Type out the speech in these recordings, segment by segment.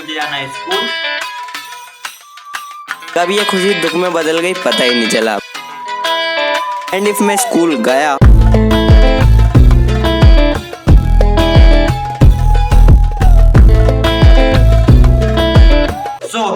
मुझे जाना है स्कूल। कब ये खुशी दुख में बदल गई पता ही नहीं चला। एंड इफ मैं स्कूल गया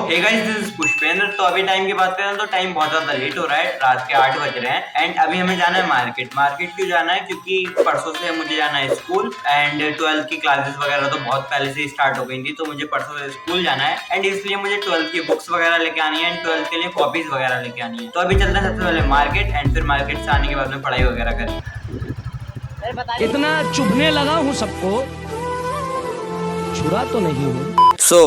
hey guys, this is Pushpendra. तो अभी टाइम की बात करें तो टाइम बहुत ज्यादा लेट हो रहा है, रात के 8 बज रहे हैं। एंड अभी हमें जाना है मार्केट। मार्केट क्यों जाना है? क्योंकि परसों से मुझे जाना है स्कूल एंड 12th की क्लासेस वगैरह तो बहुत पहले से स्टार्ट हो गई थी, तो मुझे परसों से स्कूल जाना है। एंड इसलिए मुझे 12th की बुक्स वगैरह लेके आनी है एंड 12th के लिए कॉपीज वगैरह लेके आनी है। तो अभी चलते हैं सबसे पहले मार्केट एंड फिर मार्केट से आने के बाद में पढ़ाई वगैरह करें। इतना चुभने लगा हूँ सबको, छुरा तो नहीं हूँ।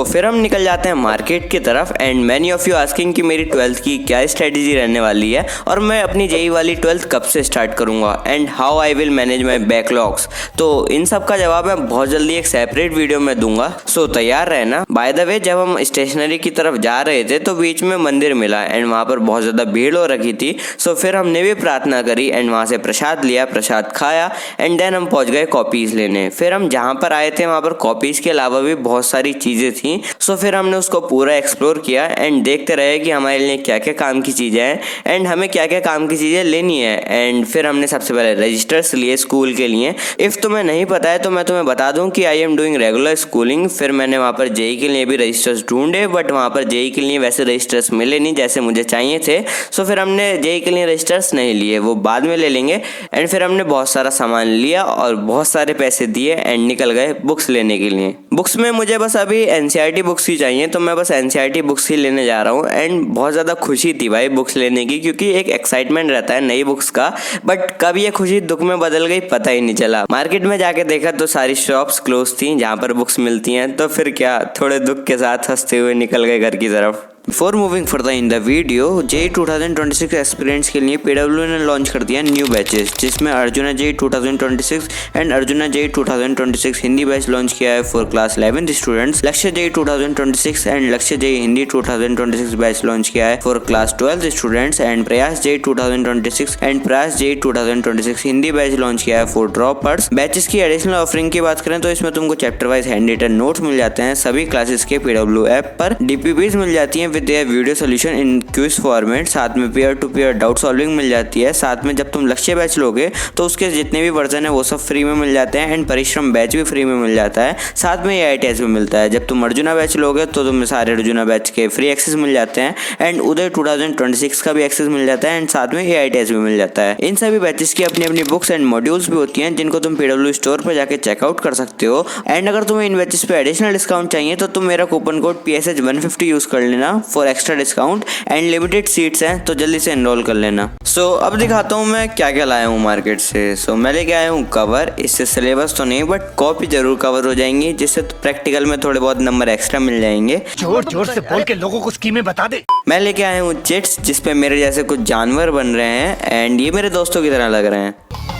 फिर हम निकल जाते हैं मार्केट की तरफ। And many of you asking कि मेरी 12th की क्या स्ट्रेटेजी रहने वाली है और मैं अपनी जेई वाली 12th कब से स्टार्ट करूंगा and how I will manage my backlogs. तो इन सब का जवाब मैं बहुत जल्दी एक सेपरेट वीडियो में दूंगा, सो तैयार रहना। बाय द वे, जब हम स्टेशनरी की तरफ जा रहे थे तो बीच में मंदिर मिला एंड वहाँ पर बहुत ज़्यादा भीड़ हो रखी थी। सो फिर हमने भी प्रार्थना करी एंड वहाँ से प्रसाद लिया, प्रसाद खाया एंड देन हम पहुँच गए कॉपीज़ लेने। फिर हम जहाँ पर आए थे वहाँ पर कॉपीज़ के अलावा भी बहुत सारी चीज़ें थी। सो फिर हमने उसको पूरा एक्सप्लोर किया एंड देखते रहे कि हमारे लिए क्या क्या काम की चीज़ें हैं एंड हमें क्या क्या काम की चीज़ें लेनी है। एंड फिर हमने सबसे पहले रजिस्टर्स लिए स्कूल के लिए। इफ़ तुम्हें नहीं पता है तो मैं तुम्हें बता दूं कि I am doing regular schooling. फिर मैंने वहाँ पर जेई के लिए भी रजिस्टर्स ढूंढे, बट वहाँ पर जेई के लिए वैसे रजिस्टर्स मिले नहीं जैसे मुझे चाहिए थे। सो फिर हमने जेई के लिए रजिस्टर्स नहीं लिए, वो बाद में ले लेंगे। एंड फिर हमने बहुत सारा सामान लिया और बहुत सारे पैसे दिए एंड निकल गए बुक्स लेने के लिए। बुक्स में मुझे बस अभी एनसीईआरटी बुक्स ही चाहिए, तो मैं बस एनसीईआरटी बुक्स ही लेने जा रहा हूँ। एंड बहुत ज़्यादा खुशी थी भाई बुक्स लेने की, क्योंकि एक एक्साइटमेंट रहता है नई बुक्स का। बट कब ये खुशी दुख में बदल गई पता ही नहीं चला। मार्केट में जाके देखा तो सारी शॉप्स क्लोज थी जहाँ पर बुक्स मिलती हैं, तो फिर क्या, थोड़े दुख के साथ हंसते हुए निकल गए घर की तरफ। Before moving further in the video, JEE 2026 aspirants के लिए पीडब्ल्यू ने लॉन्च कर दिया न्यू बैचेस, जिसमें Arjuna JEE 2026 and Arjuna JEE 2026 Hindi batch launch किया है for class 11th students. Lakshya JEE 2026 and Lakshya JEE Hindi 2026 batch launch किया है for class 12th students. And Prayas JEE 2026 and Prayas JEE 2026 Hindi batch launch किया है फॉर ड्रॉपर्स। बैचेस की एडिशनल ऑफरिंग की बात करें तो इसमें तुमको chapter wise handwritten notes मिल जाते हैं सभी क्लासेस के पीडब्ल्यू ऐप पर। डीपीपीज मिल जाती है with their video solution in quiz format. साथ में peer to peer doubt solving मिल जाती है। साथ में जब तुम लक्ष्य बैच लोगे तो उसके जितने भी वर्जन है वो सब फ्री में मिल जाते हैं एंड परिश्रम बैच भी फ्री में मिल जाता है। साथ में एआई टेस्ट भी मिलता है। जब तुम अर्जुना बैच लोगे तो तुम्हें सारे अर्जुना बैच के फ्री एक्सेस मिल जाते हैं एंड उदय 2026 का भी एक्सेस मिल जाता है एंड साथ में एआई टेस्ट भी मिल जाता है। इन सभी बैचेस की अपनी अपनी बुक्स एंड मॉड्यूल्स भी होती हैं जिनको तुम पीडब्ल्यू स्टोर पर जाके चेकआउट कर सकते हो। एंड अगर तुम्हें इन बैचेस पे एडिशनल डिस्काउंट चाहिए तो तुम मेरा कूपन कोड PSH150 यूज कर लेना for extra discount and limited seats हैं, तो जल्दी से एनरोल कर लेना। सो अब दिखाता हूँ मैं क्या क्या लाया हूँ मार्केट से। सो मैं लेके आया हूँ कवर। इससे सिलेबस तो नहीं बट कॉपी जरूर कवर हो जाएंगी, जिससे प्रैक्टिकल में थोड़े बहुत नंबर एक्स्ट्रा मिल जाएंगे। जोर जोर से बोल के लोगों को स्कीमें बता दे। मैं लेके आया हूँ चिट्स, जिसपे मेरे जैसे कुछ जानवर बन रहे हैं एंड ये मेरे दोस्तों की तरह लग रहे हैं।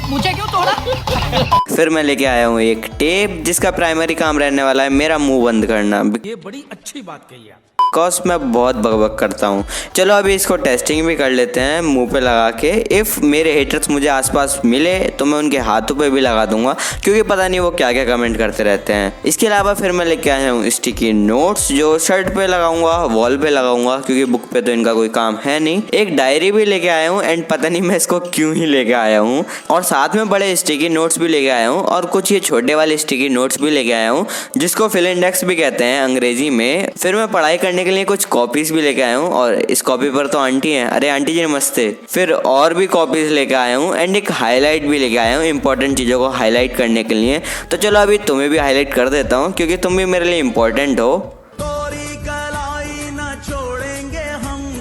मुझे क्यों तोड़ा? फिर मैं लेके आया हूँ एक टेप, जिसका प्राइमरी काम रहने वाला है मेरा मुंह बंद करना। ये बड़ी अच्छी बात कही है। बिकॉज मैं बहुत बकबक करता हूँ। चलो अभी इसको टेस्टिंग भी कर लेते हैं मुंह पे लगा के। इफ़ मेरे हेटर्स मुझे आसपास मिले तो मैं उनके हाथों पे भी लगा दूंगा, क्योंकि पता नहीं वो क्या क्या कमेंट करते रहते हैं। इसके अलावा फिर मैं लेके आया हूँ स्टिकी नोट्स, जो शर्ट पे लगाऊंगा, वॉल पे लगाऊंगा, क्योंकि बुक पे तो इनका कोई काम है नहीं। एक डायरी भी लेके आया हूँ एंड पता नहीं मैं इसको क्यों ही लेके आया हूँ। और साथ में बड़े स्टिकी नोट्स भी लेके आया हूँ और कुछ ये छोटे वाले स्टिकी नोट्स भी लेके आया हूँ, जिसको फिल इंडेक्स भी कहते हैं अंग्रेजी में। फिर मैं पढ़ाई करने के लिए कुछ कॉपीज भी लेके आया हूँ और इस कॉपी पर तो आंटी हैं, अरे आंटी जी नमस्ते। फिर और भी कॉपीज लेके आया हूँ एंड एक हाईलाइट भी लेके आया हूँ इंपॉर्टेंट चीज़ों को हाईलाइट करने के लिए। तो चलो अभी तुम्हें भी हाईलाइट कर देता हूँ, क्योंकि तुम भी मेरे लिए इंपॉर्टेंट हो।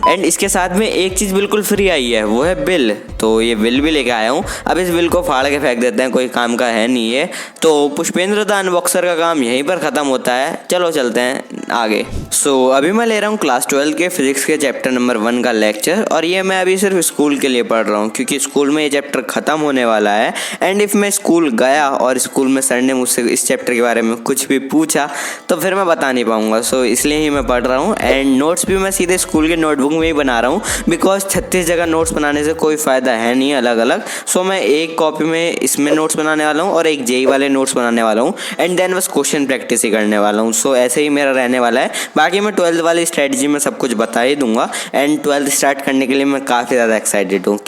एंड इसके साथ में एक चीज़ बिल्कुल फ्री आई है, वो है बिल। तो ये बिल भी लेके आया हूँ। अब इस बिल को फाड़ के फेंक देते हैं, कोई काम का है नहीं है। तो पुष्पेंद्र द अनबॉक्सर का काम यहीं पर ख़त्म होता है। चलो चलते हैं आगे। सो अभी मैं ले रहा हूँ क्लास 12 के फिजिक्स के चैप्टर नंबर 1 का लेक्चर, और ये मैं अभी सिर्फ स्कूल के लिए पढ़ रहा हूँ, क्योंकि स्कूल में ये चैप्टर ख़त्म होने वाला है। एंड इफ़ मैं स्कूल गया और स्कूल में सर ने मुझसे इस चैप्टर के बारे में कुछ भी पूछा तो फिर मैं बता नहीं पाऊँगा। सो इसलिए ही मैं पढ़ रहा हूँ। एंड नोट्स भी मैं सीधे स्कूल के नोटबुक नोटबुक में ही बना रहा हूँ, बिकॉज 36 जगह नोट्स बनाने से कोई फ़ायदा है नहीं अलग अलग। सो मैं एक कॉपी में इसमें नोट्स बनाने वाला हूँ और एक जेई वाले नोट्स बनाने वाला हूँ, एंड देन बस क्वेश्चन प्रैक्टिस ही करने वाला हूँ। सो ऐसे ही मेरा रहने वाला है। बाकी मैं 12th वाली स्ट्रेटजी में सब कुछ बता ही दूंगा, एंड 12th स्टार्ट करने के लिए मैं काफ़ी ज़्यादा एक्साइटेड हूँ।